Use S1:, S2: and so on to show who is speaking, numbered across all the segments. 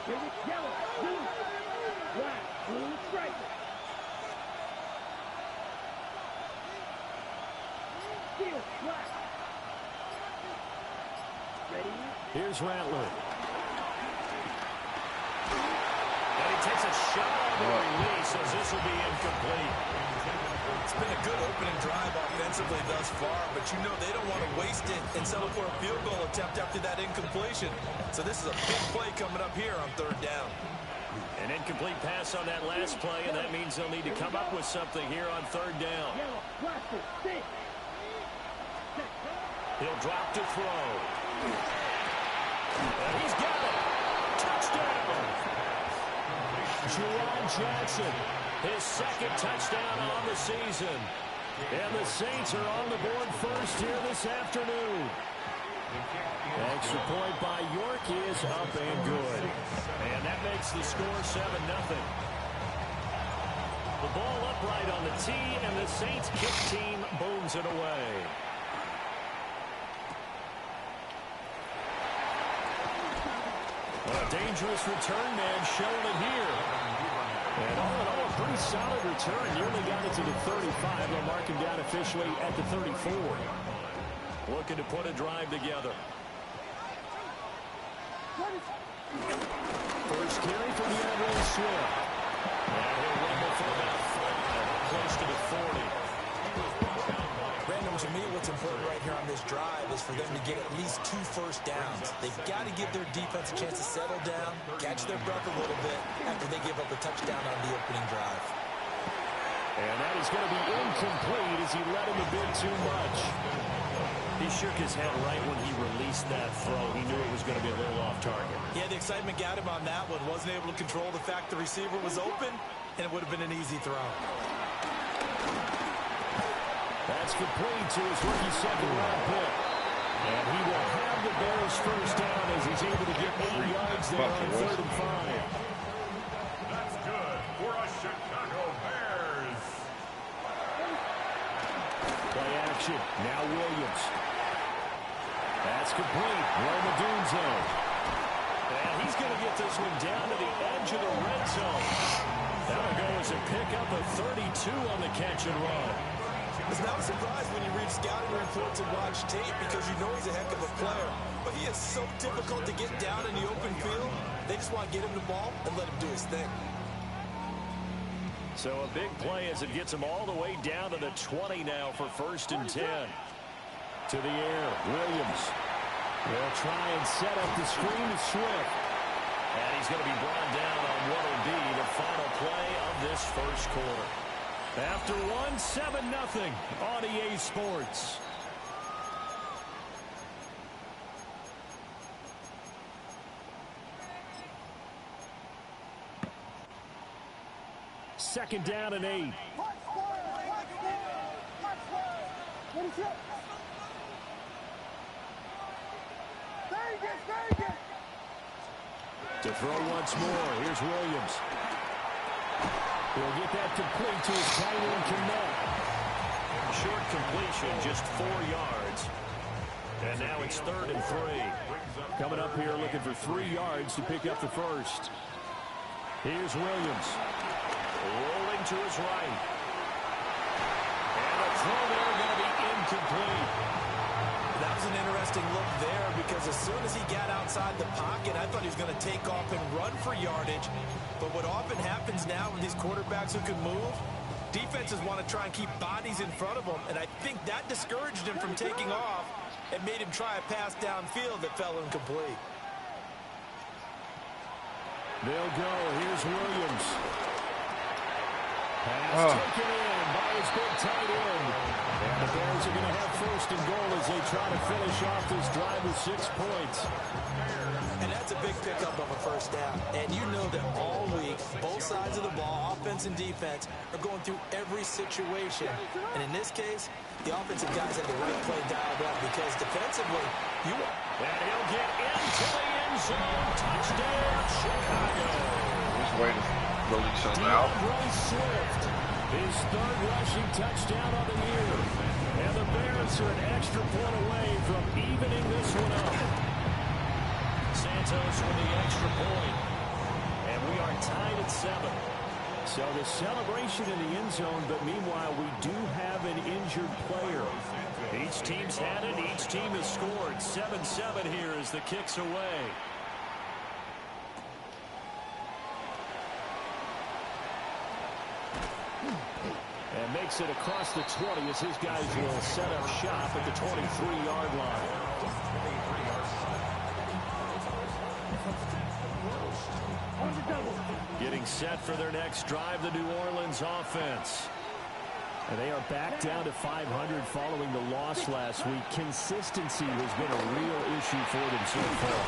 S1: Yellow, blue, black, blue, stripe. Steel, black. Ready?
S2: Here's Rattler. And he takes a shot on the release as this will be incomplete.
S3: It's been a good opening drive offensively thus far, but you know they don't want to waste it and settle for a field goal attempt after that incompletion. So this is a big play coming up here on third down.
S2: An incomplete pass on that last play, and that means they'll need to come up with something here on third down.
S1: Yellow, plastic, stick.
S2: He'll drop to throw. And he's got it. Touchdown. Juwan Johnson, his second touchdown on the season. And the Saints are on the board first here this afternoon. Extra point by York is up and good. And that makes the score 7-0. The ball upright on the tee, and the Saints kick team booms it away. A dangerous return man showing it here. And all in all, a pretty solid return. Nearly got it to the 35. They'll mark him down officially at the 34. Looking to put a drive together. First carry for DeAndre Swift. And he'll rumble for about close to the 40.
S3: Brandon, to me, what's important right here on this drive is for them to get at least 2 first downs. They've got to give their defense a chance to settle down, catch their breath a little bit after they give up a touchdown on the opening drive.
S2: And that is going to be incomplete as he let him a bit too much. He shook his head right when he released that throw. He knew it was going to be a little off target.
S3: Yeah, the excitement got him on that one. Wasn't able to control the fact the receiver was open, and it would have been an easy throw.
S2: That's complete to his rookie second-round pick. And he will have the Bears first down as he's able to get 8 yards there on 3rd and 5.
S4: That's good for us Chicago Bears.
S2: Play action. Now Williams. That's complete. Roma Dunzo. And he's going to get this one down to the edge of the red zone. That'll go as a pickup of 32 on the catch and run.
S3: It's not a surprise when you read scouting reports and watch tape because you know he's a heck of a player. But he is so difficult to get down in the open field. They just want to get him the ball and let him do his thing.
S2: So a big play as it gets him all the way down to the 20 now for 1st and 10. To the air, Williams. They'll try and set up the screen to Swift. And he's going to be brought down on what will be the final play of this first quarter. After 7-0 on EA Sports. Second down and 8. To throw once more, here's Williams. He'll get that complete to his Tyrone Connect. Short completion, just 4 yards. And now it's 3rd and 3. Coming up here looking for 3 yards to pick up the first. Here's Williams. Rolling to his right. And a throw there going to be incomplete.
S3: That was an interesting look there because as soon as he got outside the pocket, I thought he was going to take off and run for yardage. But what often happens now with these quarterbacks who can move, defenses want to try and keep bodies in front of them, and I think that discouraged him from taking off and made him try a pass downfield that fell incomplete.
S2: They'll go. Here's Williams. Pass taken in by his big tight end. And the Bears are going to have 1st and goal as they try to finish off this drive with 6 points.
S3: And that's a big pickup of a first down. And you know that all week, both sides of the ball, offense and defense, are going through every situation. And in this case, the offensive guys have the right play dialed up because defensively, you are.
S2: And he'll get into the end zone. Touchdown, Chicago.
S5: Just waiting to release on out.
S2: DeAndre Swift, his 3rd rushing touchdown of the year. And the Bears are an extra point away from evening this one up. Santos with the extra point. 7. So the celebration in the end zone, but meanwhile we do have an injured player. Each team's had it. Each team has scored. 7-7 here as the kick's away. And makes it across the 20 as his guys will set up shop at the 23-yard line.
S1: On the double.
S2: Getting set for their next drive, the New Orleans offense. And they are back down to 500 following the loss last week. Consistency has been a real issue for them so far.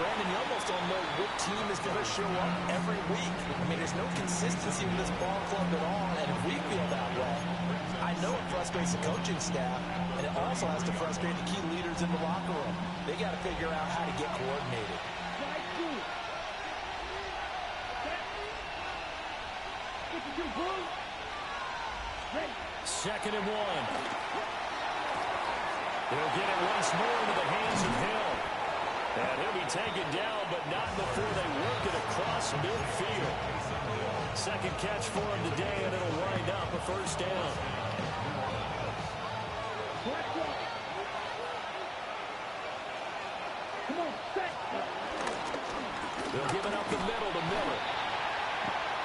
S3: Brandon, you almost don't know what team is going to show up every week. I mean, there's no consistency with this ball club at all, and if we feel that way, I know it frustrates the coaching staff, and it also has to frustrate the key leaders in the locker room. They got to figure out how to get coordinated.
S1: Strike two. Set. 52 Bulls. Ready.
S2: 2nd and 1. They'll get it once more into the hands of Hill. And he'll be taken down, but not before they work it across midfield. Second catch for him today, and it'll wind up a first down.
S1: Black one. Come on, set.
S2: They'll give it up the middle to Miller.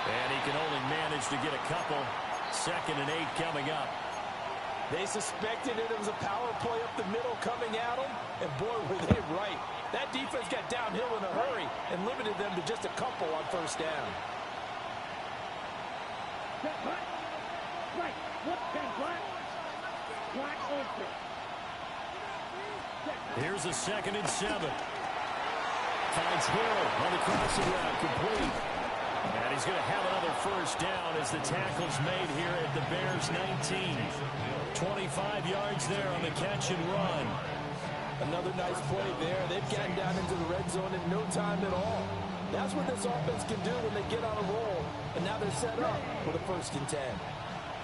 S2: And he can only manage to get a couple. 2nd and 8 coming up.
S3: They suspected it was a power play up the middle coming at them, and boy, were they right. That defense got downhill in a hurry and limited them to just a couple on first down.
S1: Set, right. Right. What, bang, black? Black open. Set.
S2: Here's a 2nd and 7. Finds Hill on the crossing route, complete. And he's going to have another first down as the tackle's made here at the Bears 19. 25 yards there on the catch and run.
S3: Another nice play there. They've gotten down into the red zone in no time at all. That's what this offense can do when they get on a roll. And now they're set up for the 1st and 10.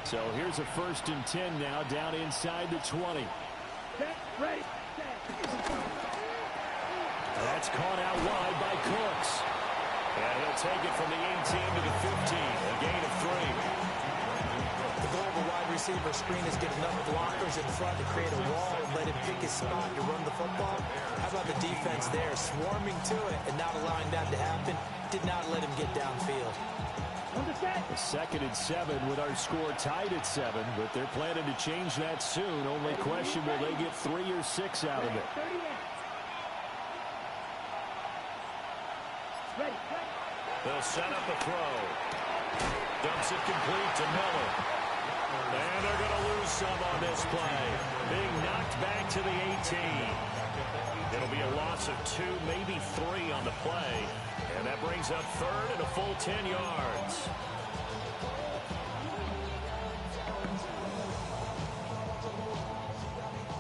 S2: So here's a 1st and 10 now down inside the 20.
S1: Set. Ready. Set.
S2: That's caught out wide by Cooks. And he'll take it from the 18 to the 15, a gain of 3.
S3: The goal of a wide receiver screen is get enough blockers in front to create a wall and let him pick his spot to run the football. How about the defense there, swarming to it and not allowing that to happen? Did not let him get downfield.
S1: On the set.
S2: A 2nd and 7 with our score tied at 7, but they're planning to change that soon. Only question, will they get 3 or 6 out of it?
S1: 30 in. Ready.
S2: They'll set up a throw. Dumps it complete to Miller. And they're going to lose some on this play. Being knocked back to the 18. It'll be a loss of 2, maybe 3 on the play. And that brings up 3rd and a full 10 yards.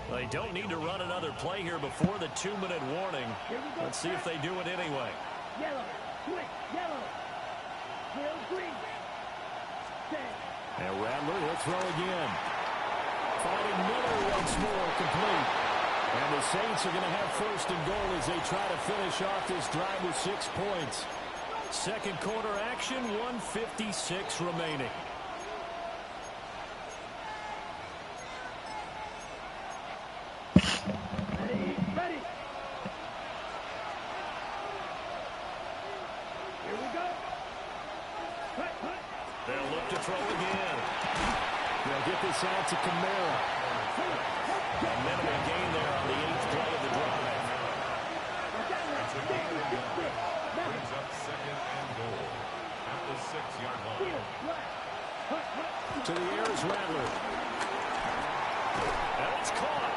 S2: They don't need to run another play here before the 2-minute warning. Let's see if they do it anyway.
S1: Yellow. Quick. Yellow. Hill green. Set.
S2: And Rattler will throw again. Finding Miller once more, complete. And the Saints are going to have 1st and goal as they try to finish off this drive with 6 points. 2nd quarter action, 1:56 remaining.
S1: Ready. Ready. Here we go. Hut, hut.
S2: They'll look to throw again. They'll get this out to Kamara. A minimal gain there on the 8th play of the drive.
S4: Brings up 2nd and goal at the 6-yard line.
S1: Field. Black. Hut, hut.
S2: To the air is Rattler. And it's caught.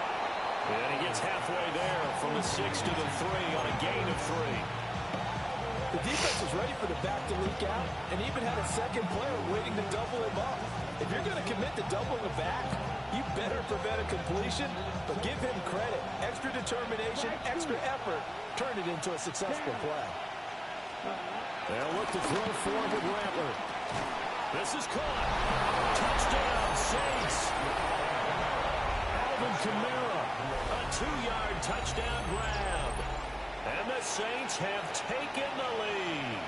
S2: And he gets halfway there from the 6 to the 3 on a gain of 3.
S3: The defense was ready for the back to leak out and even had a second player waiting to double him up. If you're going to commit to doubling a back, you better prevent a completion, but give him credit. Extra determination, extra effort, turn it into a successful play.
S2: They'll look to throw forward with Rattler. This is caught. Touchdown, Saints. Alvin Kamara, a 2-yard touchdown grab. And the Saints have taken the lead.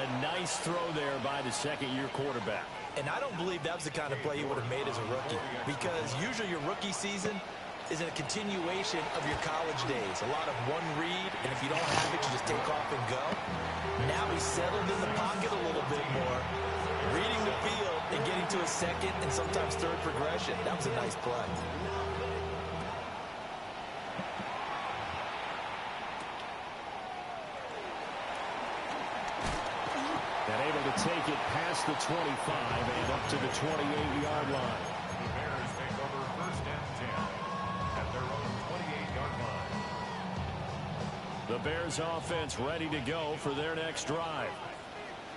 S2: A nice throw there by the second-year quarterback.
S3: And I don't believe that was the kind of play he would have made as a rookie, because usually your rookie season is a continuation of your college days. A lot of one read, and if you don't have it, you just take off and go. Now he's settled in the pocket a little bit more, reading the field and getting to a second and sometimes third progression. That was a nice play.
S2: And able to take it past the 25 and up to the 28-yard line.
S4: The Bears take over first and 10 at their own 28-yard line.
S2: The Bears offense ready to go for their next drive.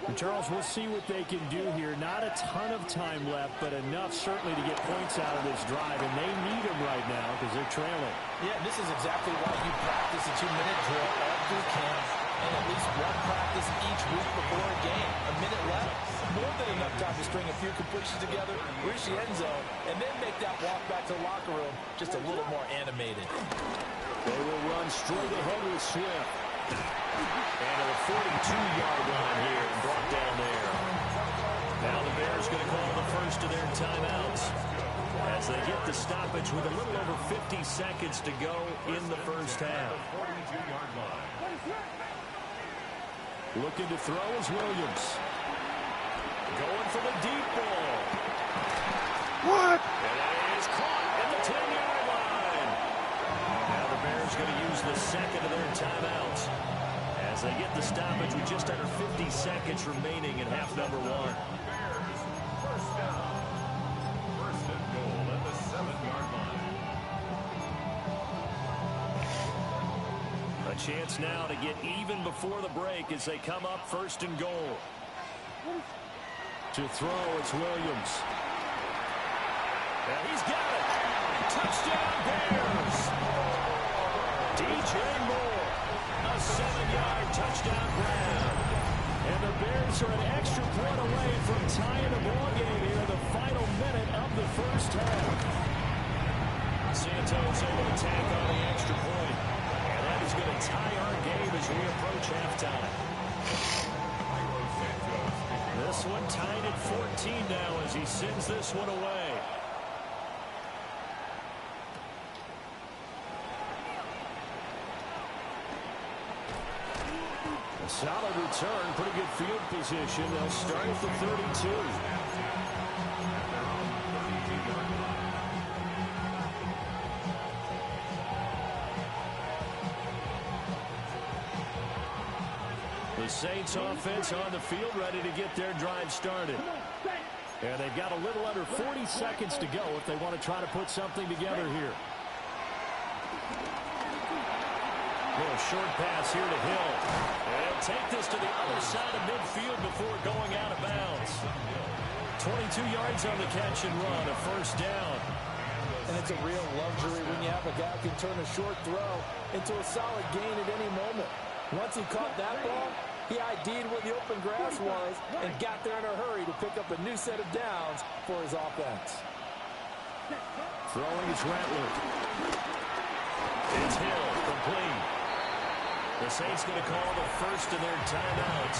S6: And Charles, we'll see what they can do here. Not a ton of time left, but enough certainly to get points out of this drive, and they need them right now because they're trailing.
S3: Yeah, this is exactly why you practice a 2-minute drill all through camp, and at least one practice each week before a game. A minute left, more than enough time to string a few completions together, reach the end zone, and then make that walk back to the locker room just a little more animated.
S2: They will run straight ahead with Swift. And to the 42-yard line here, brought down there. Now the Bears going to call the first of their timeouts as they get the stoppage with a little over 50 seconds to go in the first half.
S4: 42-yard line.
S2: Looking to throw is Williams. Going for the deep ball.
S5: What?
S2: And it is caught at the 10-yard line. Now the Bears going to use the second of their timeouts as they get the stoppage with just under 50 seconds remaining in half number one.
S4: Bears first down. First and goal at the 7-yard line.
S2: A chance now to get even before the break as they come up first and goal. To throw, it's Williams. And he's got it. Touchdown, Bears. DJ Moore. A 7-yard touchdown grab. And the Bears are an extra point away from tying the ball game here in the final minute of the first half. Santos able to tack on the extra point. And that is going to tie our game as we approach halftime. This one tied at 14 now as he sends this one away. A solid return, pretty good field position. They'll start at the 32. The Saints offense on the field ready to get their drive started. And they've got a little under 40 seconds to go if they want to try to put something together here. Little short pass here to Hill. And he'll take this to the other side of midfield before going out of bounds. 22 yards on the catch and run, a first down.
S3: And it's a real luxury when you have a guy who can turn a short throw into a solid gain at any moment. Once he caught that ball, he ID'd where the open grass was and got there in a hurry to pick up a new set of downs for his offense.
S2: Throwing is Rattler. It's Hill, complete. The Saints going to call the first of their timeouts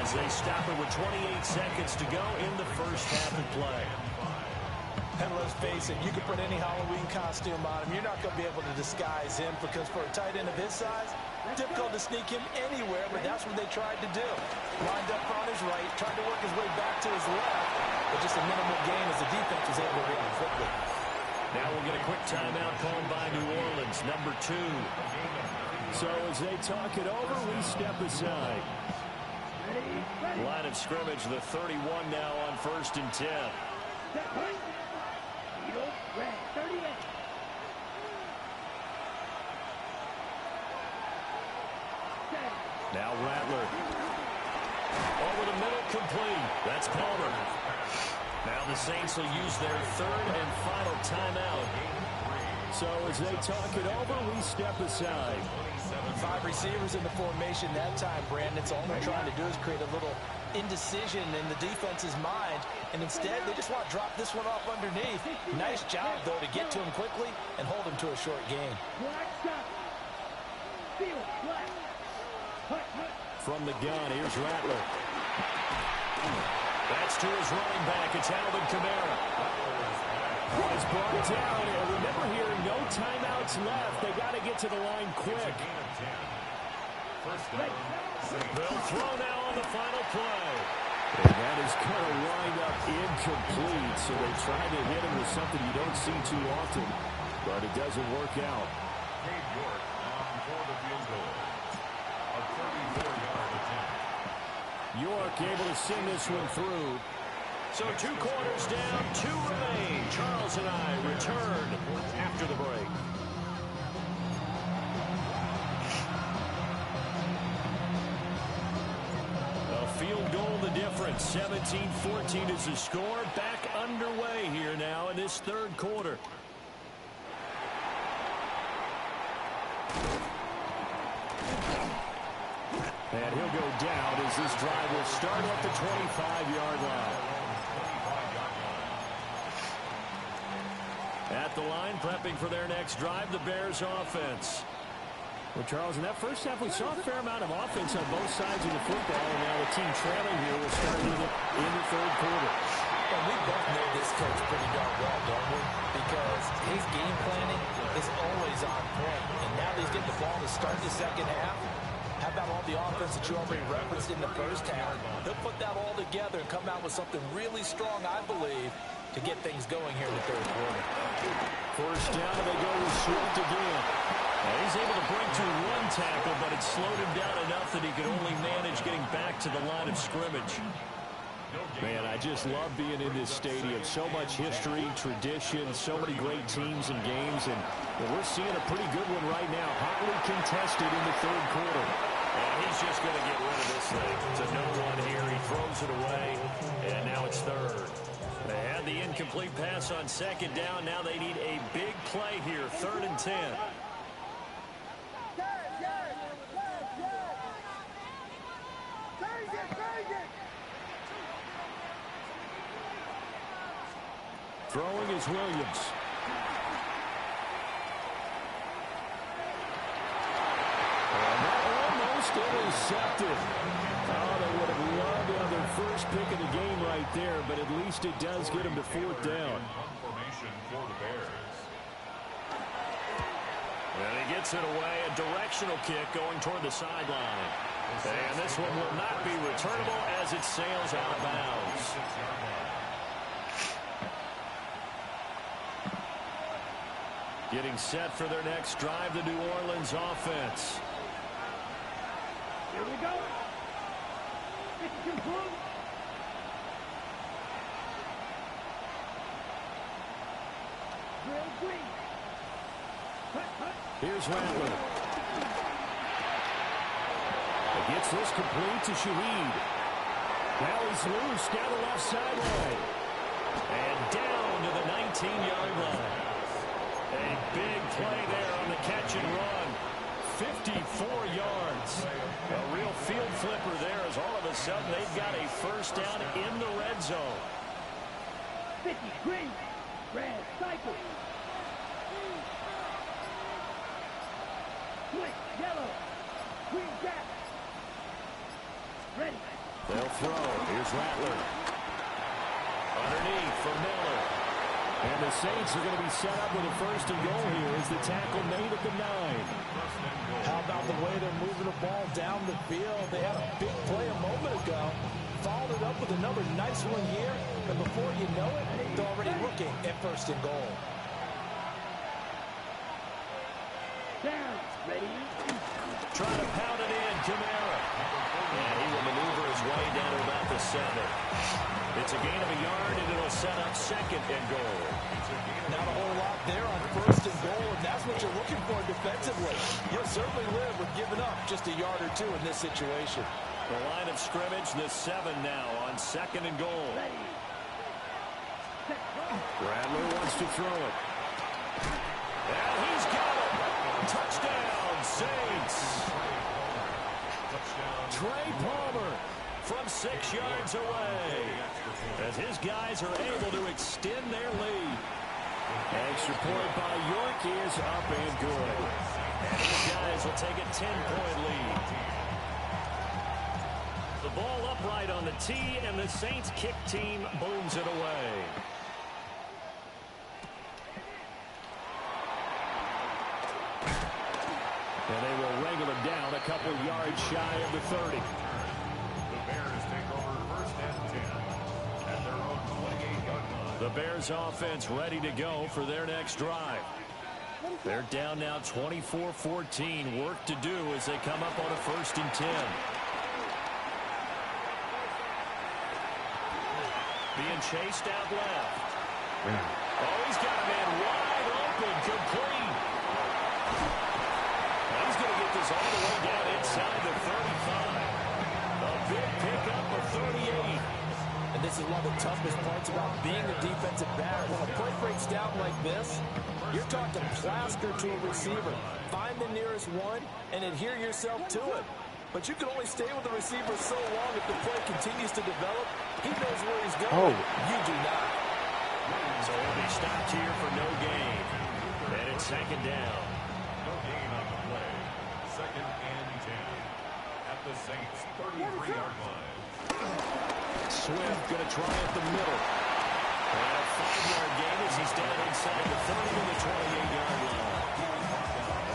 S2: as they stop it with 28 seconds to go in the first half of play.
S3: And let's face it, you can put any Halloween costume on him. You're not going to be able to disguise him because for a tight end of his size, difficult to sneak him anywhere, but that's what they tried to do. Lined up on his right, tried to work his way back to his left, but just a minimal gain as the defense was able to read him quickly.
S2: Now we'll get a quick timeout called by New Orleans, number 2.
S6: So as they talk it over, we step aside.
S2: Line of scrimmage, the 31 now on first and 10. Now Rattler. Over the middle, complete. That's Palmer. Now the Saints will use their third and final timeout.
S6: So as they talk it over, we step aside.
S3: 5 receivers in the formation that time, Brandon. So all they're trying to do is create a little indecision in the defense's mind. And instead, they just want to drop this one off underneath. Nice job, though, to get to him quickly and hold him to a short gain.
S2: From the gun, here's Rattler. That's to his running back. It's Alvin Kamara. He's brought down. And remember here, no timeouts left. They got to get to the line quick. They'll throw now on the final play. And that is kind of lined up incomplete. So they tried to hit him with something you don't see too often. But it doesn't work out.
S4: Cade York on for the field goal. A 34-yard attempt.
S2: York able to send this one through. So 2 quarters down, 2 remain. Charles and I return after the break. A field goal the difference. 17-14 is the score. Back underway here now in this third quarter. And he'll go down as this drive will start at the 25-yard line. At the line, prepping for their next drive, the Bears offense. Well, Charles, in that first half, we saw a fair amount of offense on both sides of the football, and now the team trailing here will start in the third quarter.
S3: Well, we both know this coach pretty darn well, don't we? Because his game planning is always on point, and now that he's getting the ball to start the second half, how about all the offense that you already referenced in the first half? He'll put that all together and come out with something really strong, I believe, to get things going here in the third quarter.
S2: First down, and they go with Swift again. He's able to break to 1 tackle, but it slowed him down enough that he could only manage getting back to the line of scrimmage. Man, I just love being in this stadium. So much history, tradition, so many great teams and games, and we're seeing a pretty good one right now. Hotly contested in the third quarter. And he's just going to get rid of this thing. It's a no one here. He throws it away, and now it's third. They had the incomplete pass on second down. Now they need a big play here, 3rd and 10. Throwing is Williams. And that almost intercepted. Oh, they would have loved to have their first pick of the game right there, but at least it does get them to 4th down.
S4: Formation for the Bears.
S2: And he gets it away, a directional kick going toward the sideline. And this one will not be returnable as it sails out of bounds. Getting set for their next drive, the New Orleans offense.
S1: Here we go. It's complete. Real green.
S2: Here's Rattler. He gets this complete to Shaheed. Now he's loose down the left sideline. And down to the 19-yard line. A big play there on the catch and run. 54 yards. A real field flipper there as all of a sudden they've got a first down in the red zone.
S1: 50, green, red, cycle. Switch, yellow, green gap. Ready.
S2: They'll throw. Here's Rattler. Underneath for Miller. And the Saints are going to be set up with a 1st and goal here as the tackle made at the 9.
S3: How about the way they're moving the ball down the field? They had a big play a moment ago. Followed it up with another nice one here. And before you know it, they're already looking at 1st and goal.
S1: Down, ready.
S2: Trying to pound it in, Kamara. And he will maneuver his way down to about the 7. It's a gain of a yard, and it'll set up 2nd and goal.
S3: Not a whole lot there on 1st and goal, and that's what you're looking for defensively. You'll certainly live with giving up just a yard or 2 in this situation.
S2: The line of scrimmage, the 7 now on 2nd and goal. Rattler wants to throw it. And he's got it. Touchdown, Saints. Trey Palmer from 6 yards away as his guys are able to extend their lead. Extra point by York is up and good. And his guys will take a 10-point lead. upright on the tee, and the Saints kick team booms it away. And they will wrangle him down a couple yards shy of the 30.
S4: The Bears take over first and 10 at their own 28-yard line.
S2: The Bears offense ready to go for their next drive. They're down now 24-14. Work to do as they come up on a first and 10. Being chased out left. Oh, he's got a man wide open, complete. He's going to get this all the way down inside the 35. A big pickup of 38.
S3: And this is one of the toughest parts about being a defensive back. When a play breaks down like this, you're talking plaster to a receiver. Find the nearest one and adhere yourself to it. But you can only stay with the receiver so long if the play continues to develop. He knows where he's going. You do not.
S2: So he'll be stopped here for no gain. And it's second down.
S4: No gain on the play. Second and 10 at the Saints' 33-yard line.
S2: Swift going to try up the middle. And a 5-yard gain as he's down inside the 30 to the 28-yard line.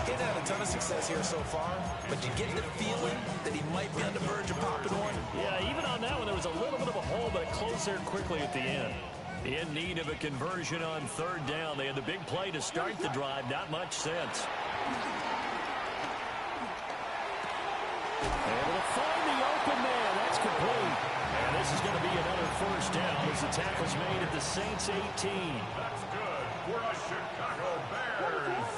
S3: He's had a ton of success here so far, but you get the feeling that he might be on the verge of popping one.
S2: Yeah, even on that one, there was a little bit of a hole, but it closed there quickly at the end. In need of a conversion on third down. They had the big play to start the drive. Not much sense. Able to find the open man. That's complete. And this is going to be another first down as the tackle's made at the Saints 18.
S4: That's good for the Chicago Bears.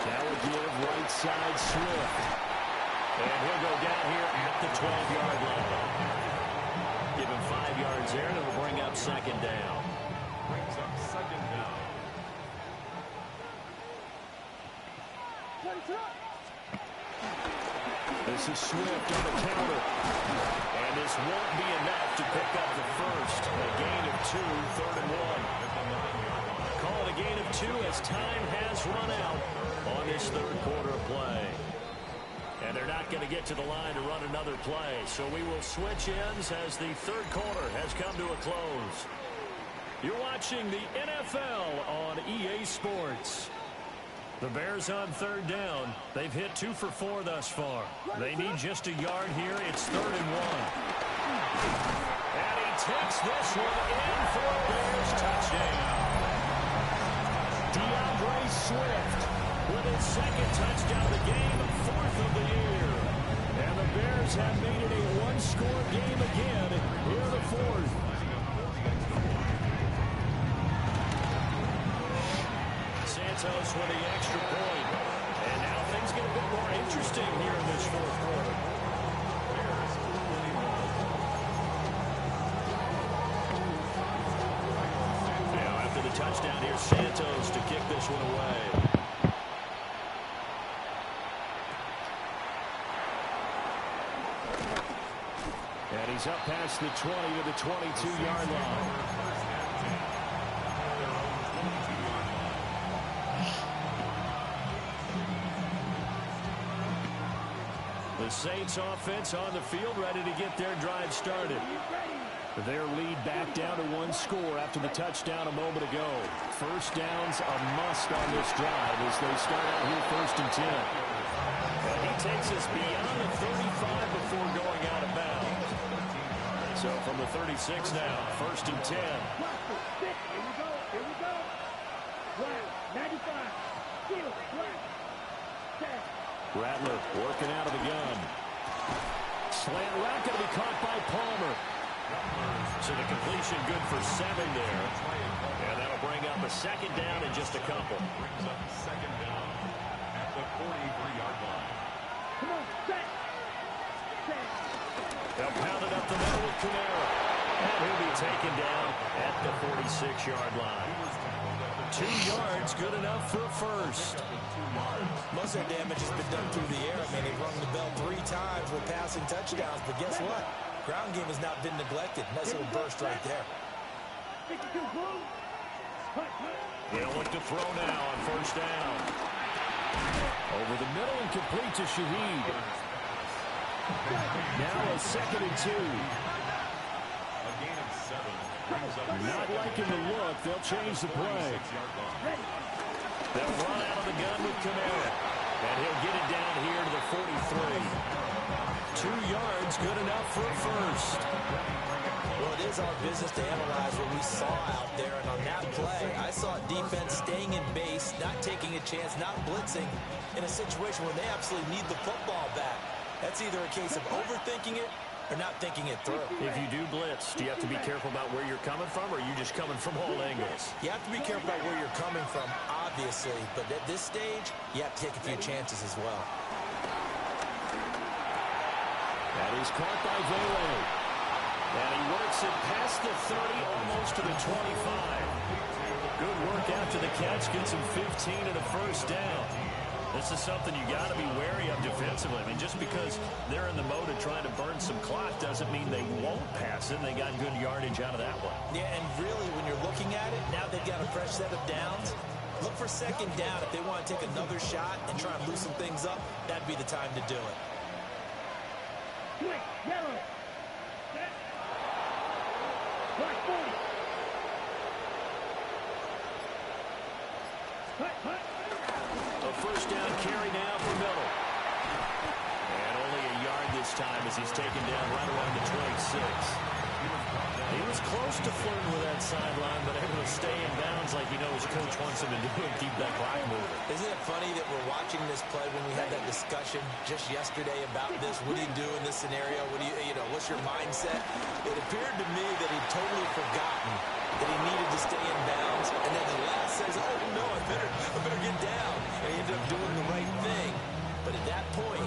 S2: That will give right side Swift. And he'll go down here at the 12-yard line. Give him 5 yards there, and it'll bring up second down.
S4: Brings up second down.
S2: This is Swift on the counter. And this won't be enough to pick up the first. A gain of 2, third and 1. Call it a gain of 2 as time has run out on this third quarter of play. And they're not going to get to the line to run another play. So we will switch ends as the third quarter has come to a close. You're watching the NFL on EA Sports. The Bears on third down. They've hit 2 for 4 thus far. They need just a yard here. It's third and 1. And he takes this one in for a Bears touchdown. DeAndre Swift with his second touchdown of the game, 4th of the year. And the Bears have made it a one-score game again in the 4th. Santos with the extra point. And now things get a bit more interesting here in this fourth quarter. Now after the touchdown, here's Santos to kick this one away. And he's up past the 20 to the 22-yard line. The Saints offense on the field ready to get their drive started. Their lead back down to 1 score after the touchdown a moment ago. First down's a must on this drive as they start out here first and 10. And he takes us beyond the 35 before going out of bounds. So from the 36 now, first and 10.
S1: Here we go. Here we go. Right. 95. Steal. Right.
S2: Rattler working out of the gun. Slant route going to be caught by Palmer. So the completion good for 7 there. And that'll bring up a second down in just a couple.
S4: Brings up second down at the 43-yard line.
S1: Come on, set.
S2: They'll pound it up the middle with Kamara. And he'll be taken down at the 46-yard line. 2 yards, good enough for a first.
S3: Most of their damage has been done through the air. I mean, they've rung the bell 3 times with passing touchdowns. But guess what? Ground game has not been neglected. Nice little burst right there.
S2: They'll look to throw now on first down. Over the middle and complete to Shaheed.
S6: Now a 2nd and 2.
S4: A gain of 7 brings up
S6: Not liking the look. They'll change the play.
S2: They'll run out of the gun with Kamara. And he'll get it down here to the 43. 2 yards, good enough for a first.
S3: Well, it is our business to analyze what we saw out there. And on that play, I saw defense staying in base, not taking a chance, not blitzing in a situation where they absolutely need the football back. That's either a case of overthinking it or not thinking it through.
S2: If you do blitz, do you have to be careful about where you're coming from, or are you just coming from all angles?
S3: You have to be careful about where you're coming from, obviously. But at this stage, you have to take a few chances as well.
S6: That is caught by Vele.
S2: And he works it past the 30, almost to the 25. Good work after the catch, gets him 15 and a first down. This is something you got to be wary of defensively. I mean, just because they're in the mode of trying to burn some clock doesn't mean they won't pass it. They got good yardage out of that one.
S3: Yeah, and really, when you're looking at it, now they've got a fresh set of downs. Look for 2nd down. If they want to take another shot and try and loosen things up, that'd be the time to do it.
S1: Quick, yellow. Set. Black 40. Hut.
S2: A first down carry now for Miller. And only a yard this time as he's taken down right around the 26. He was close to flirting with that sideline, but able to stay in bounds like he knows coach wants him to do and keep that clock moving.
S3: Isn't it funny that we're watching this play when we had that discussion just yesterday about this? What do you do in this scenario? What do you know, what's your mindset? It appeared to me that he'd totally forgotten that he needed to stay in bounds, and then the last says, oh no, I better get down. And he ended up doing the right thing. But at that point,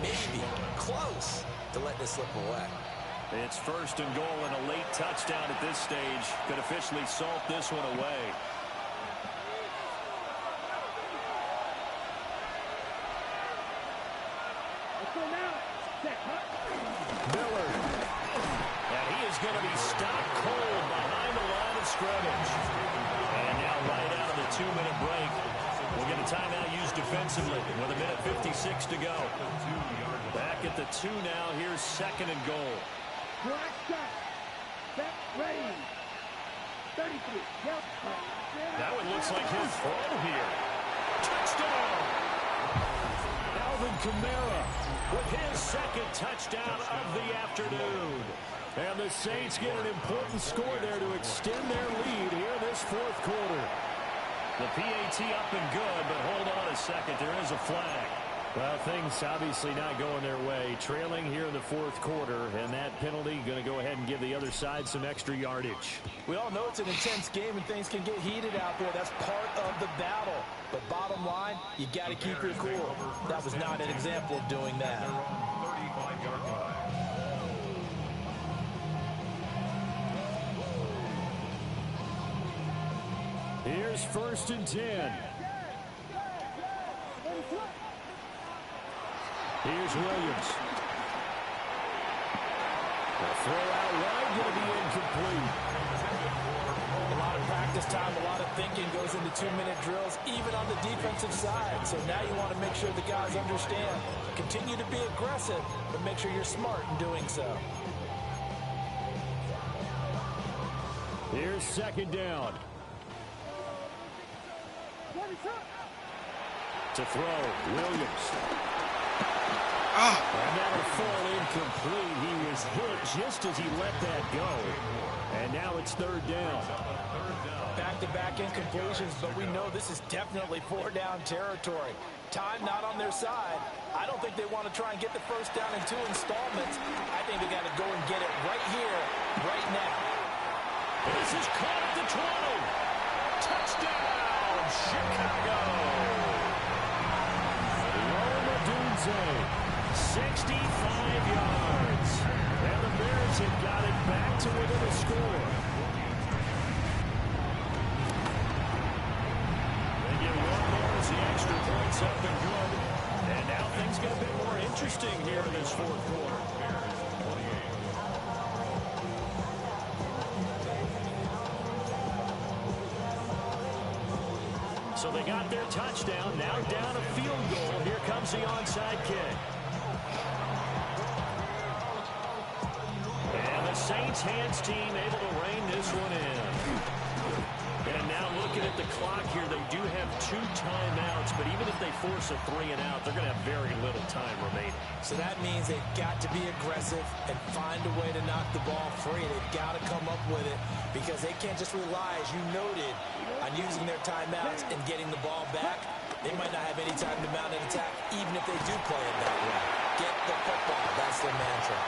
S3: maybe close to let this slip away.
S2: It's 1st and goal and a late touchdown at this stage. Could officially salt this one away.
S1: Let's go now. Set. Hut.
S2: Miller. And he is going to be stopped cold behind the line of scrimmage. And now right out of the 2-minute break, we'll get a timeout used defensively with 1:56 to go. Back at the 2 now. Here's 2nd and goal.
S1: Black shot. Set. Ready. 33. Yep.
S2: That one looks like he'll throw here. Touchdown!
S6: Alvin Kamara with his 2nd touchdown of the afternoon. And the Saints get an important score there to extend their lead here in this 4th quarter.
S2: The PAT up and good, but hold on a second. There is a flag.
S6: Well, things obviously not going their way. Trailing here in the 4th quarter, and that penalty going to go ahead and give the other side some extra yardage.
S3: We all know it's an intense game and things can get heated out there. That's part of the battle. But bottom line, you got to keep your cool. That was not an example of doing that.
S4: 35-yard line.
S6: Here's 1st and 10. Here's Williams. The throw out wide going to be incomplete.
S3: A lot of practice time, a lot of thinking goes into 2-minute drills, even on the defensive side. So now you want to make sure the guys understand. Continue to be aggressive, but make sure you're smart in doing so.
S6: Here's 2nd down. To throw, Williams. And that'll fall incomplete. He was hit just as he let that go. And now it's 3rd down.
S3: Back-to-back incompletions, but we know this is definitely 4-down territory. Time not on their side. I don't think they want to try and get the first down in 2 installments. I think they got to go and get it right here, right now.
S2: This is caught at the 20. Touchdown, Chicago.
S6: Rome Odunze, 65 yards. And the Bears have got it back to within a score.
S2: They get one more as the extra points up and good. And now things get a bit more interesting here in this 4th quarter.
S6: So they got their touchdown, now down a field goal. Here comes the onside kick.
S2: Saints hands team able to rein this one in. And now looking at the clock here, they do have 2 timeouts, but even if they force a 3 and out, they're going to have very little time remaining.
S3: So that means they've got to be aggressive and find a way to knock the ball free. They've got to come up with it because they can't just rely, as you noted, on using their timeouts and getting the ball back. They might not have any time to mount an attack, even if they do play it that way. Get the football. That's their mantra.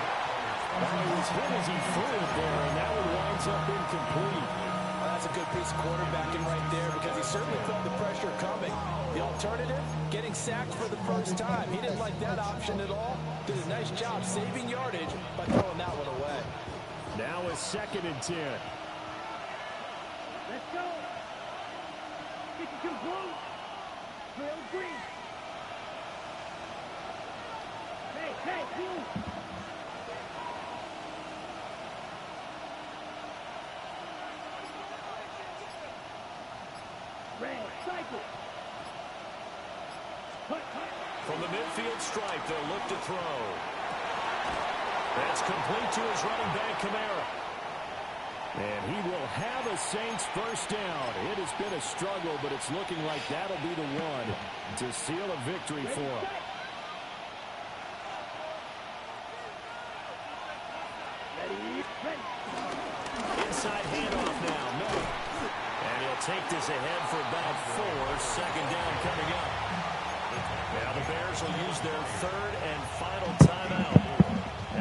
S6: Well, he was hit as he threw it there, and that one winds up incomplete.
S3: Well, that's a good piece of quarterbacking right there because he certainly felt the pressure coming. The alternative, getting sacked for the first time. He didn't like that option at all. Did a nice job saving yardage by throwing that one away.
S6: Now a 2nd and 10.
S1: Let's go. Get it complete. Trail green. Hey, you. Red, cycle.
S2: From the midfield stripe, they'll look to throw. That's complete to his running back, Kamara.
S6: And he will have a Saints first down. It has been a struggle, but it's looking like that'll be the one to seal a victory for him.
S2: Inside handoff now, Miller. And he'll take this ahead for about 4. 2nd down coming up. Now the Bears will use their 3rd and final timeout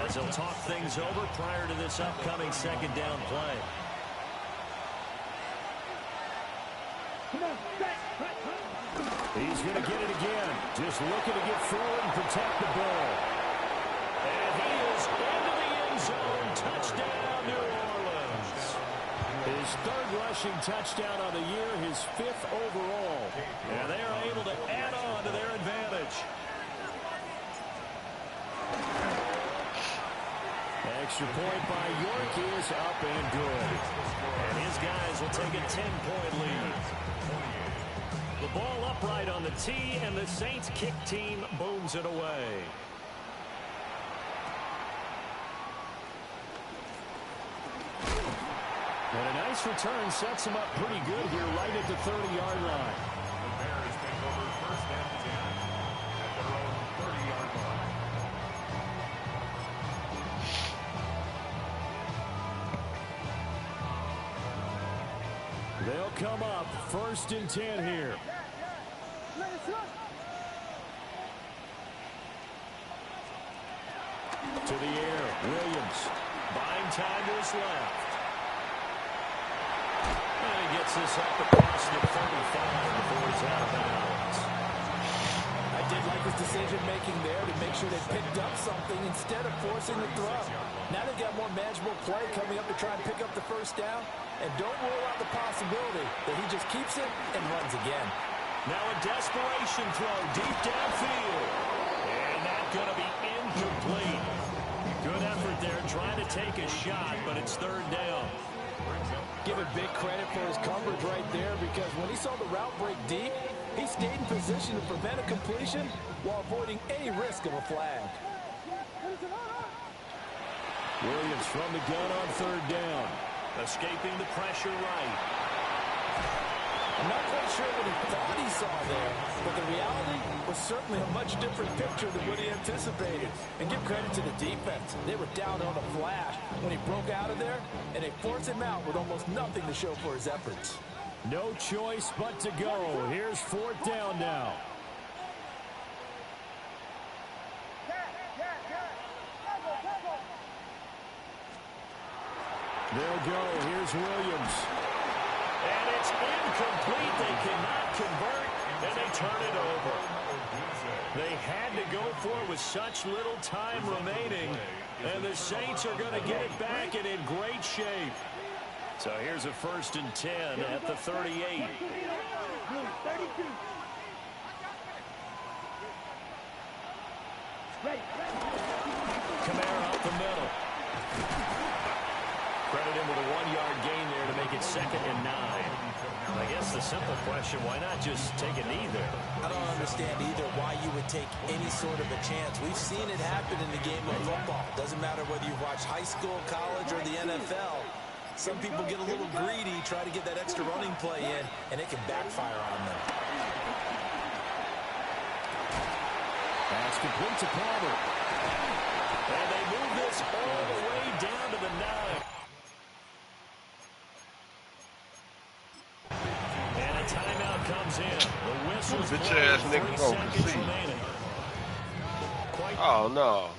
S2: as they'll talk things over prior to this upcoming 2nd down play.
S6: He's going to get it again. Just looking to get forward and protect the ball.
S2: And he is into the end zone. Touchdown, New Orleans.
S6: His 3rd rushing touchdown on the year, his 5th overall.
S2: And they are able to add on to their advantage.
S6: Extra point by York is up and good.
S2: And his guys will take a 10-point lead. The ball upright on the tee, and the Saints kick team booms it away.
S6: And a nice return sets him up pretty good here right at the 30-yard line.
S4: The Bears take over 1st and 10 at their own 30-yard line.
S6: They'll come up 1st and 10 here. To the air, Williams.
S2: Buying time to his left. And he gets this up across the 35 before he's out of bounds.
S3: I did like his decision-making there to make sure they picked up something instead of forcing the throw. Now they've got more manageable play coming up to try and pick up the first down. And don't rule out the possibility that he just keeps it and runs again.
S2: Now a desperation throw deep downfield. And that's going to be incomplete. Good effort there trying to take a shot, but it's 3rd down.
S3: Give him big credit for his coverage right there because when he saw the route break deep, he stayed in position to prevent a completion while avoiding any risk of a flag.
S6: Williams from the gun on 3rd down.
S2: Escaping the pressure right.
S3: I'm not quite sure what he thought he saw there, but the reality was certainly a much different picture than what he anticipated. And give credit to the defense. They were down on a flash when he broke out of there, and they forced him out with almost nothing to show for his efforts.
S6: No choice but to go. Here's 4th down now. They'll go. Here's Williams.
S2: And it's incomplete. They cannot convert, and they turn it over. They had to go for it with such little time remaining, and the Saints are going to get it back and in great shape. So here's a 1st and 10 at the 38. Kamara up the middle. Credit him with a 1-yard gain there to make it 2nd and 9. I guess the simple question, why not just take a knee there?
S3: I don't understand either why you would take any sort of a chance. We've seen it happen in the game of football. Doesn't matter whether you've watched high school, college, or the NFL. Some people get a little greedy, try to get that extra running play in, and it can backfire on them.
S2: Pass complete to Palmer. And they move this all the way down to the 9. And a timeout comes in. The whistle's
S5: Bitch
S2: blown
S5: ass
S2: with
S5: nigga
S2: 3
S5: go
S2: seconds
S5: concede.
S2: remaining.
S5: Oh no.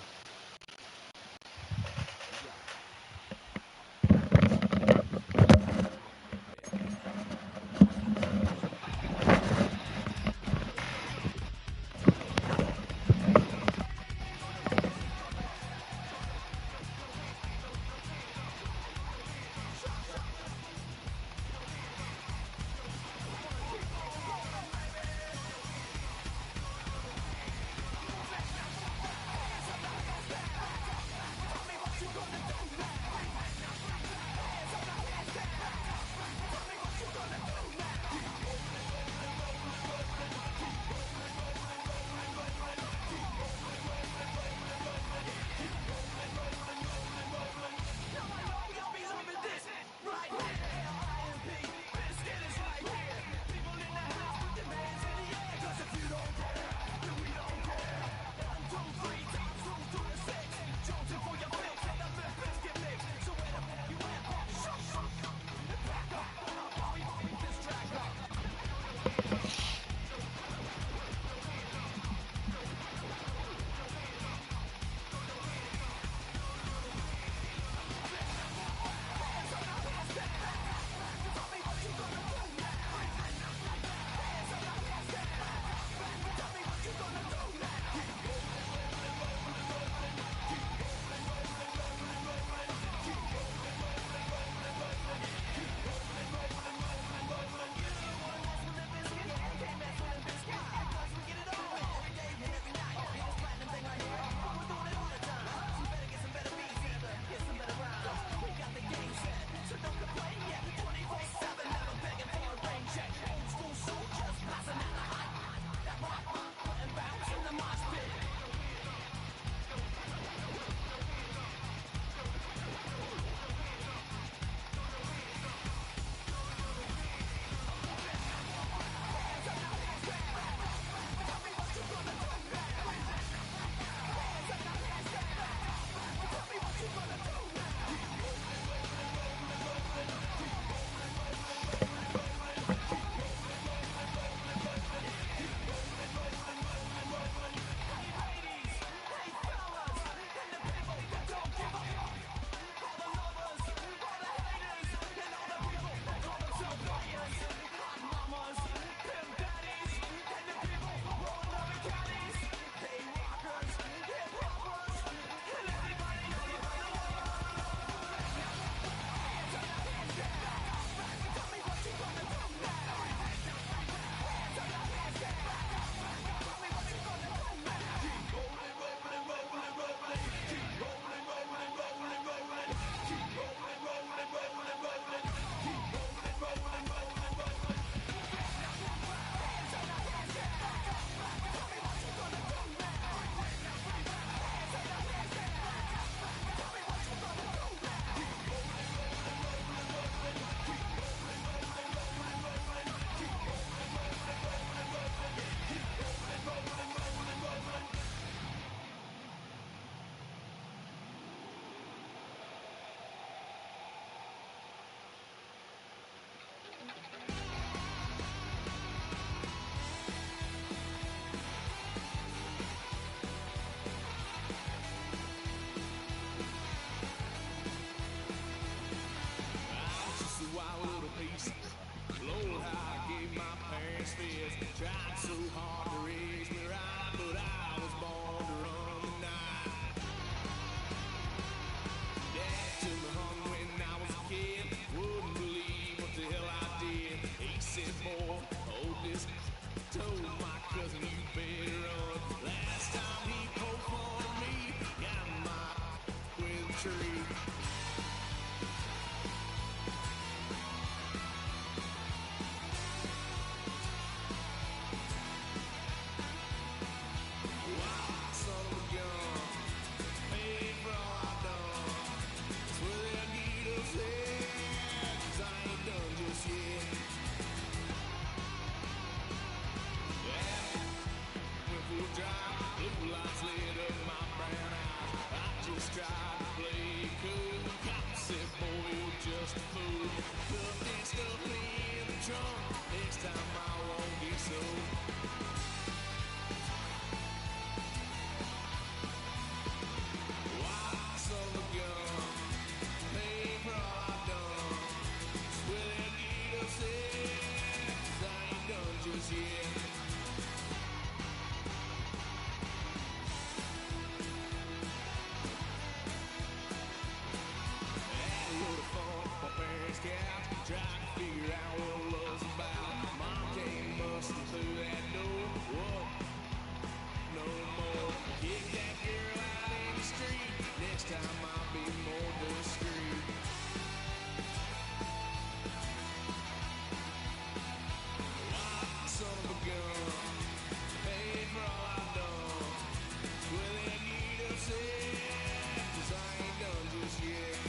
S3: just try to play cool. Cops said, boy, you're just a fool. Put that stuff in the trunk. Next time I won't get so. Why son of a gun? Pay for all I've done. Swear that need upset. 'Cause I ain't done just yet. Trying to figure out what love's about. Mom came busting through that door. Whoa, no more. Kick that girl out in the street. Next time I'll be more discreet. Why, son of a gun, paid for all I've done. Will they get upset? 'Cause I ain't done just yet.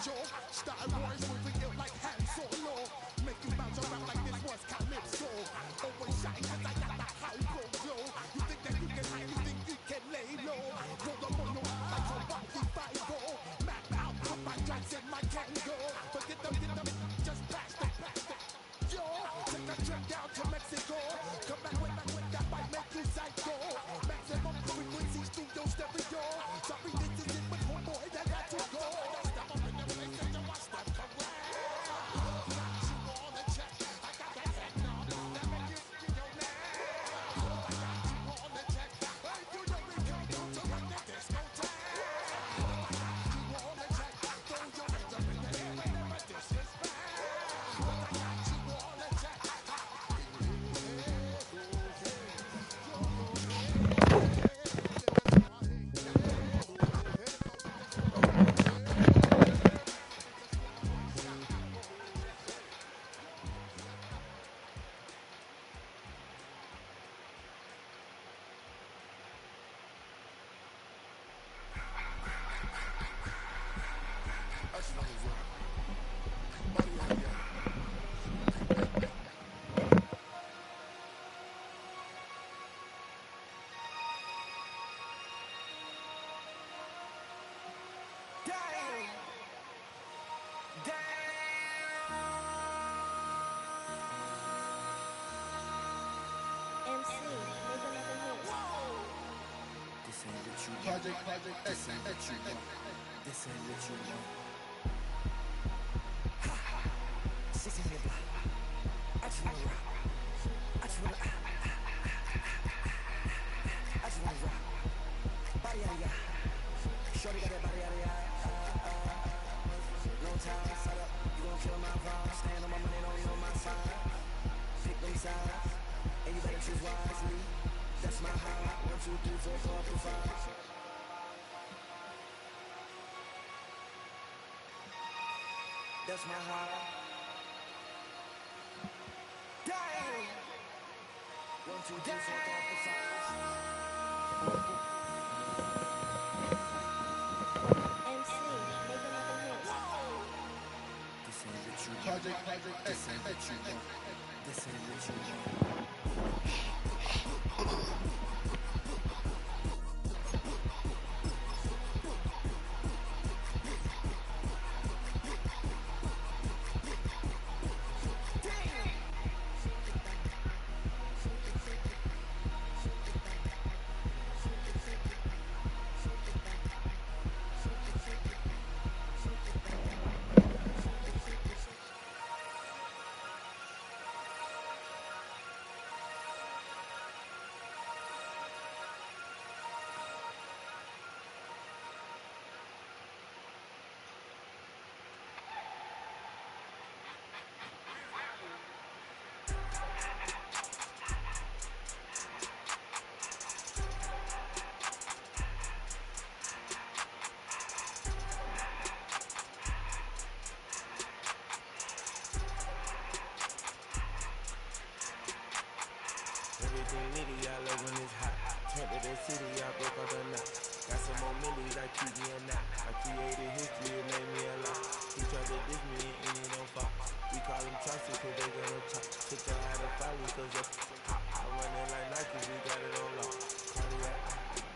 S7: jaw. Starting wars moving ill like Han Solo. Make you bounce around like this was Calypso. Always shine cause I got that high glow. You think that you can hide, you think you can lay low. Roll the mono like a Rocky 5-0. Map out, put my drugs in my Kango. But get them, just blast it. Yo, take a trip down to Mexico. Come back with that might make you psycho. Maximum frequency studio stereo. Sorry, this is it, but homeboy, I got to go. Step up in the place and you watch them correct. Got you on the check. I got that head now. That make you skin your neck. I got you on the check. Hey, you know we come down to run the discotheque. I got you on the check. Throw your hands up in the air whenever disrespect. Project, this ain't what you want. This ain't what you want. Ha! 16 in the block. I just wanna rock. I just wanna rock. Body out of ya. Shorty got that body out of ya. Long time, set up. You gon' kill my vibe. Stand on my money, don't you on my side. Pick them sides, and you better choose wisely. That's my high. 1, 2, 3, 4, 5, 5. That's my high. Damn. 1, 2, 3, 4, 5, 5.
S8: MC, make another hit.
S7: This ain't what you want. Project, this ain't what you want. This ain't what you want.
S9: Everything nitty, I love when it's hot. Turned to the city, I broke all the knot. Got some more millies, I keep me a knot. I created history, it made me a lot. He tried to diss me and he don't fall. We call them Chaucer cause they gonna talk. Took her out of follow cause I run it like Nike, we got it on lock. Cardiac,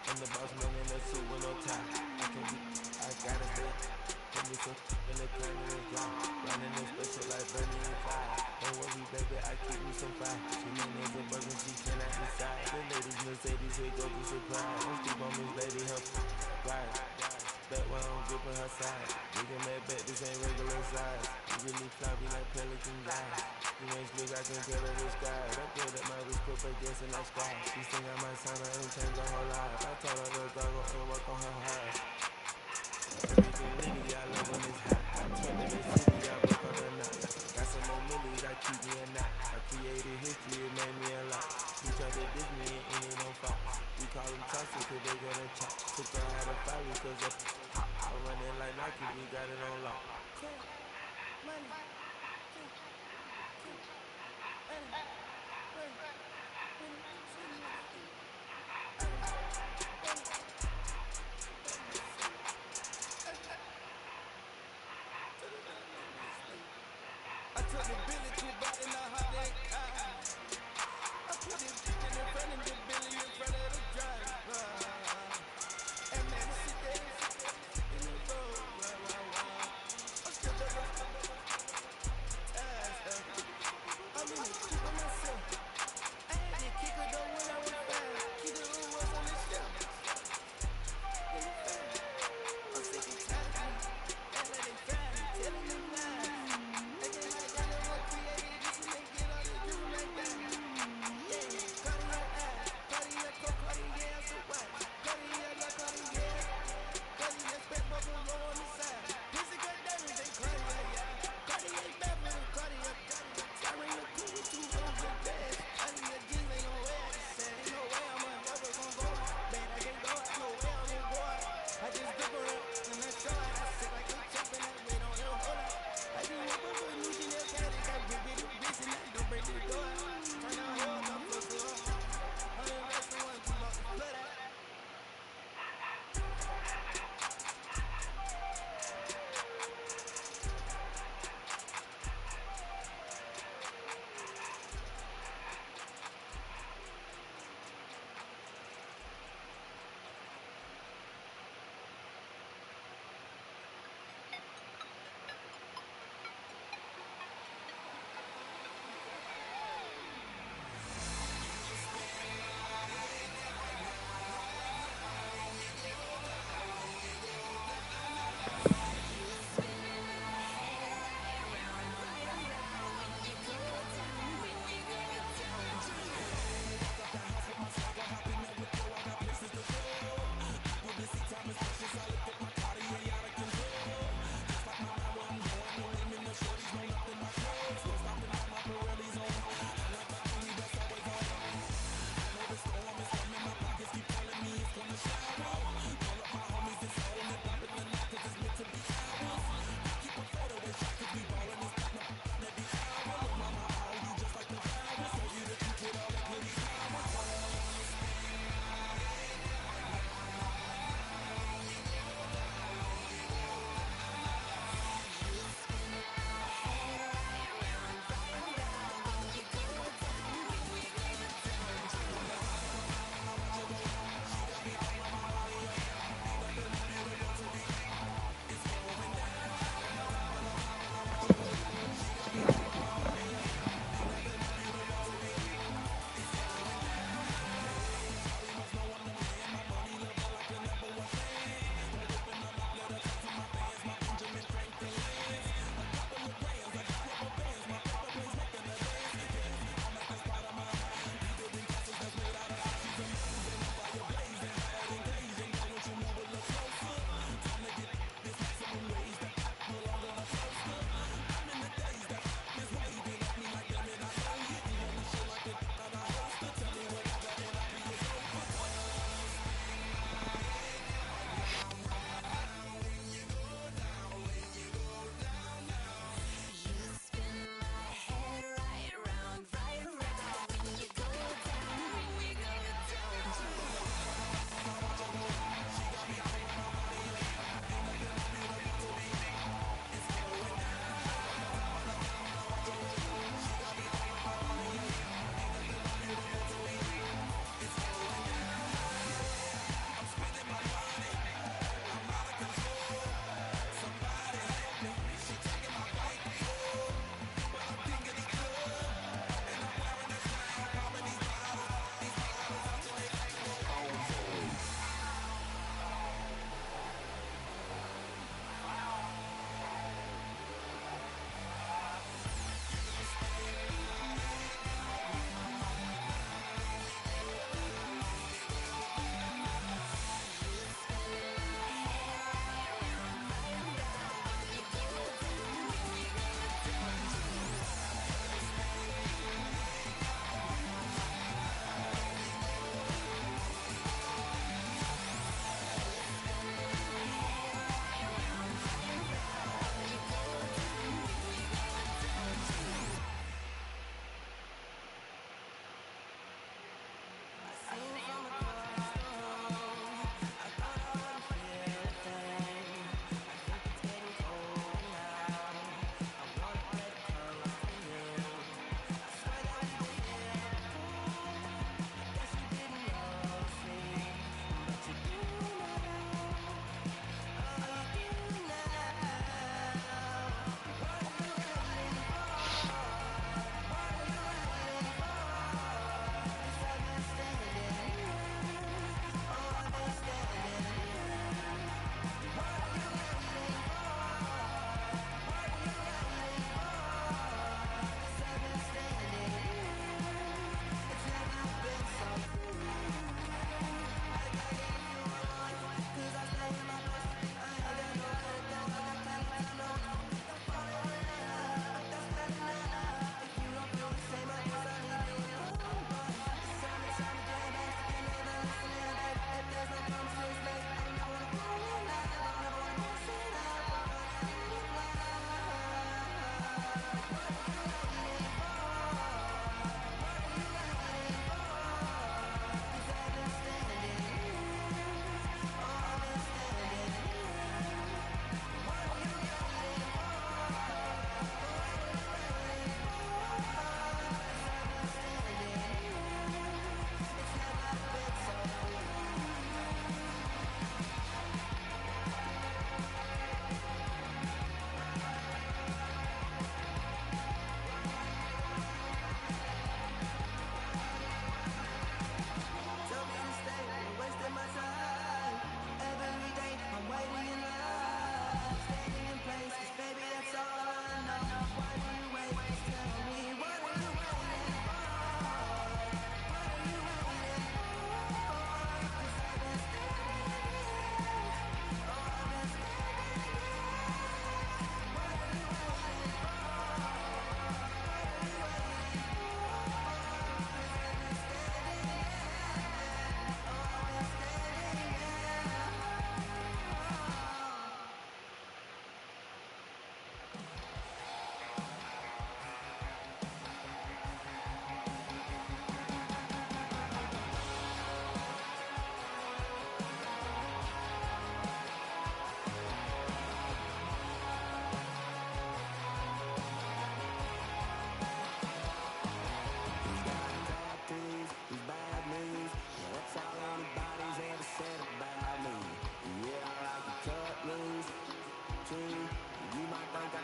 S9: I'm the boss man in a suit with no tie. I gotta stay. Put me some in the can and it's dry. Running this special like Bernie and Clyde. Don't worry, baby, I keep me some fire. She knows a burger, she cannot decide. The ladies Mercedes, here go to surprise. Don't sleep on this lady, her ride. Back while I'm gripping her side. Nigga mad back, this ain't regular size. You really floppy like Pelican guys. You ain't slick, I can tell her the sky. That girl that my wrist put her gas in that sky. She think I might sign her and change her whole life. I told her little dog and work on her high. Everything nitty, I love when it's hot. Turned to the city, I broke all the knot. Got some more millies, I keep me a knot. I created history, it made me a lot. He tried to diss me and he don't fall. We call them Chaucer cause they gonna chop. Took her out of follow cause I run it like Nike, we got it on lock.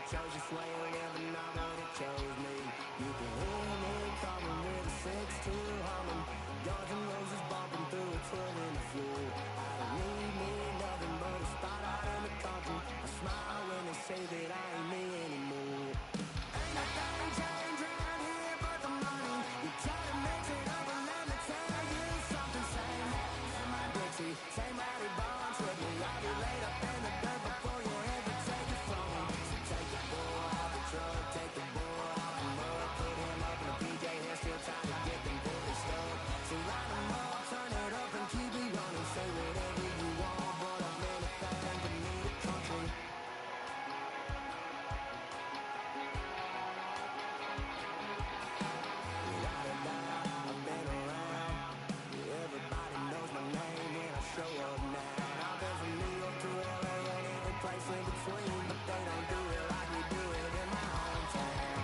S9: chose you sway or never know that it chose me. You can hear me coming with a 6-2 humming. Guns N' Roses bumping through a 12 in the floor. I don't need nothing but a spot out in the country. I smile when they say that I ain't me anymore. Ain't nothing changed around here but the money. You try to mix it up and let me tell you something. Same in my Dixie, same Larry Bonds with me. I'll be laid up in the dirt before you ever take it from me. So take the boy out the truck, take the boy out the mud, put him up in a PJ hair, still trying to get them boys stuck. So line them up, turn it up and keep it running. Say whatever you want, but I'm anything to me the country. Without a doubt, I've been around. Everybody knows my name when I show up now. I've been from New York to LA and every place in between, but they don't do it like we do it in my hometown.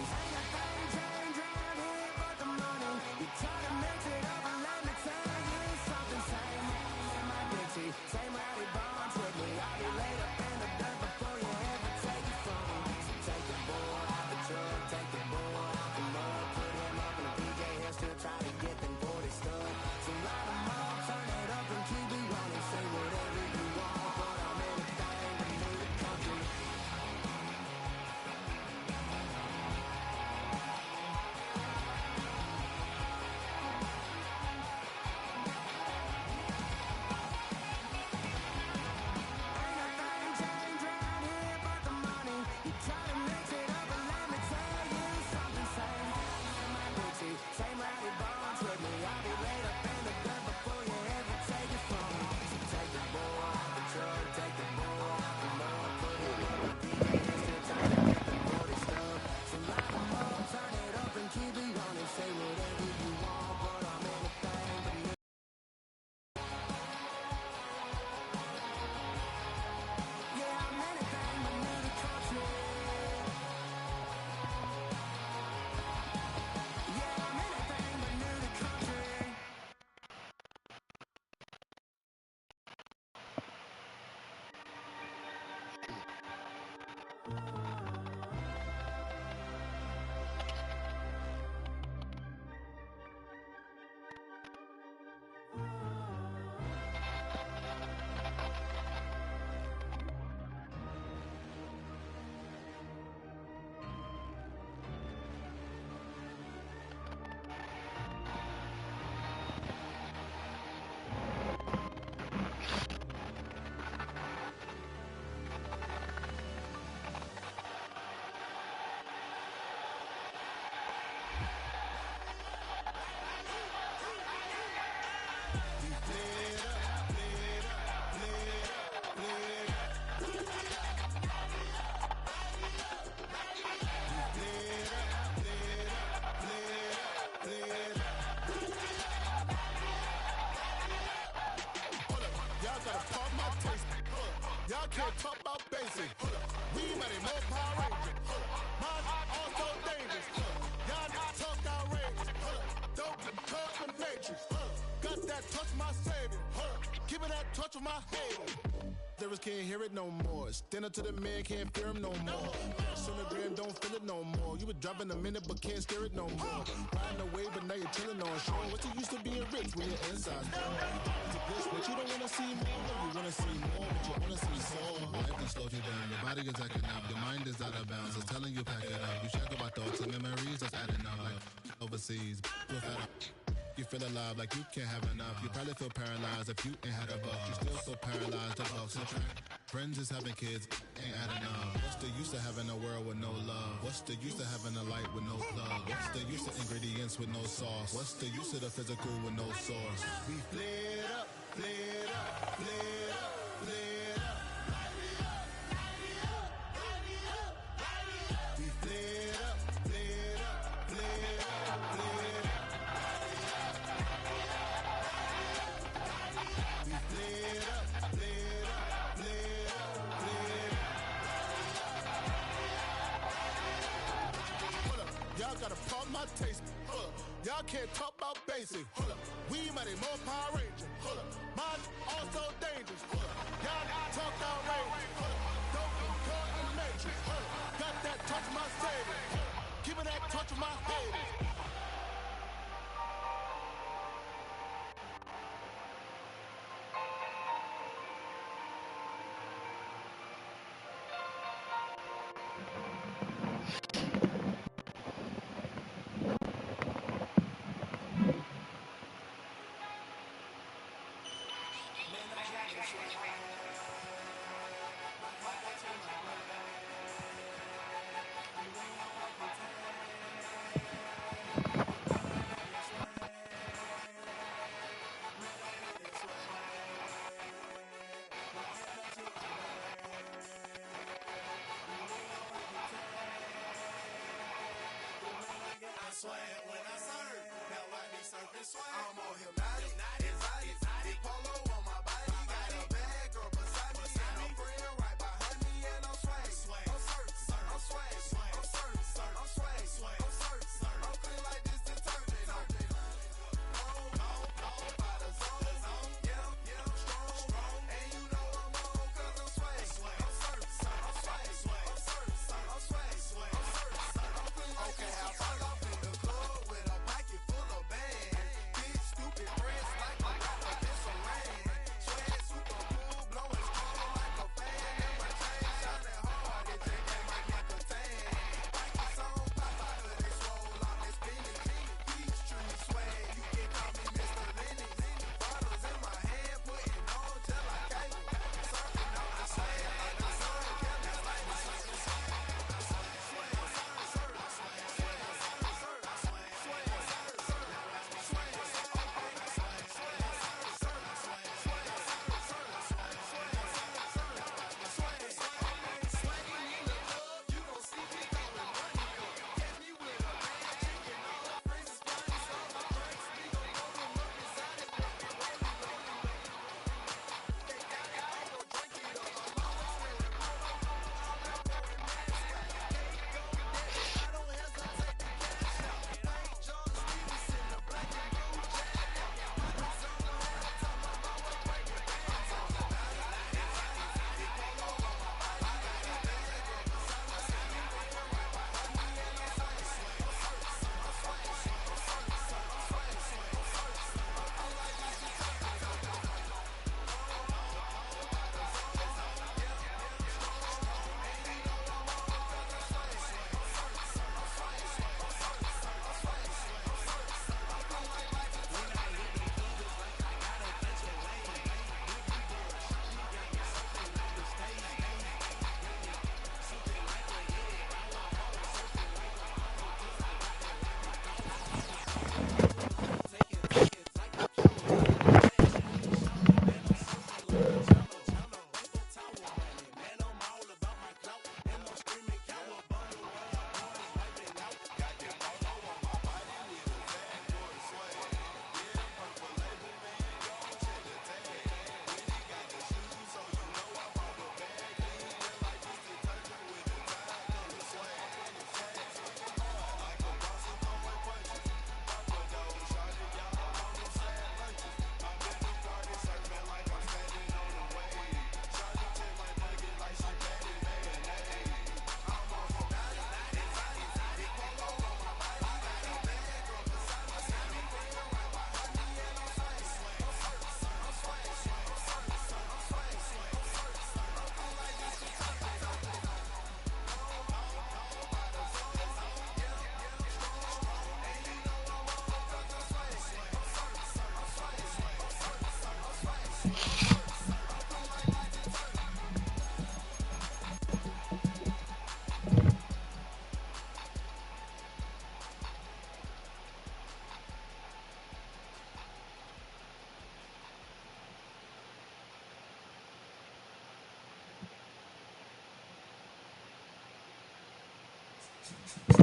S9: Ain't a thing changed around here but the money. You try to mix it up and let me tell you something. Same in my Dixie, same Larry Bonds with me. I'll be laid up in the dirt before you ever take it from me. So take the boy out the truck, take the boy out the mud, put him up in a PJ hair, still try to get them 40 stuck. So line them up, turn it up and keep it running. Say whatever you want, but I'm anything to me the country. Ain't nothing changed around here but the money. You try to mix it up and let me tell you something. Same in my Dixie, same Larry Bonds with me. I'll be laid up in the dirt before you ever take it from me. So take the boy out the truck, take the boy out the mud, put him up in a PJ hair, still trying to get them 40 stuck. So line them up, turn it up and keep it running. Say whatever you want, but I'm anything to me. Yeah, I'm anything but me the country. Yeah, I'm anything but me the country. Y'all gotta pump my taste. Y'all can't talk about basic. We made it more Power Ranger. Mine also dangerous. Y'all not talk outrageous. Don't cut the matrix. Got that touch my savior. Give me that touch of my hater. Lyrics can't hear it no more. Stand up to the man, can't fear him no more. Sonogram don't feel it no more. You were driving a minute but can't steer it no more. Riding away but now you're chilling on shore. What's the use of being rich when you're inside? But you don't wanna see more. You wanna see more, but you wanna see soul. Life done slowed you down. Your body is acting up. Your mind is out of bounds. It's telling you pack it up. You check about thoughts and memories that's adding up like overseas. You feel alive like you can't have enough. You probably feel paralyzed if you ain't had a buck. You still feel paralyzed the bucks and track. Friends is having kids, ain't adding up. What's the use of having a world with no love? What's the use of having a light with no plug? What's the use of ingredients with no sauce? What's the use of the physical with no source? We flared up, flared up, flared up, flared up. We flared up, flared up, flared up, flared up. We flared up, flared up, flared up, flared up. Hold up, y'all gotta pump my taste. Hold up, y'all can't talk about basic. Hold up, we might need more Power Ranger. Hold up, mine also dangerous. Hold up, y'all not talk outrageous. Hold up, don't get caught in the matrix. Hold up.
S7: Give me that touch of my head. I'm on hypnotic, polo on my body, got a bad girl beside me, and a friend right behind me, and I'm swag, I'm certain, I'm swag, I'm certain, I'm swag, I'm certain, I'm clean like this detergent, by the zone, yeah, strong, and you know I'm on, cause I'm swag, I'm certain, I'm swag, I'm certain, I'm swag, I'm certain, I'm clean like this detergent. Okay, I fall off in the club with a pocket full of bands. Stupid friends like I got a disarray. Swag super cool, blowing strong like a fan. And my chain shining hard, it just can't make me contain. Pockets on pop out of this roll on this spinach. Peachtree swag, you can call me Mr. Lennox. Bottles in my hand, putting on just like cable. Surfing on the sand like the sun, yeah, that's like my
S10: Thank you.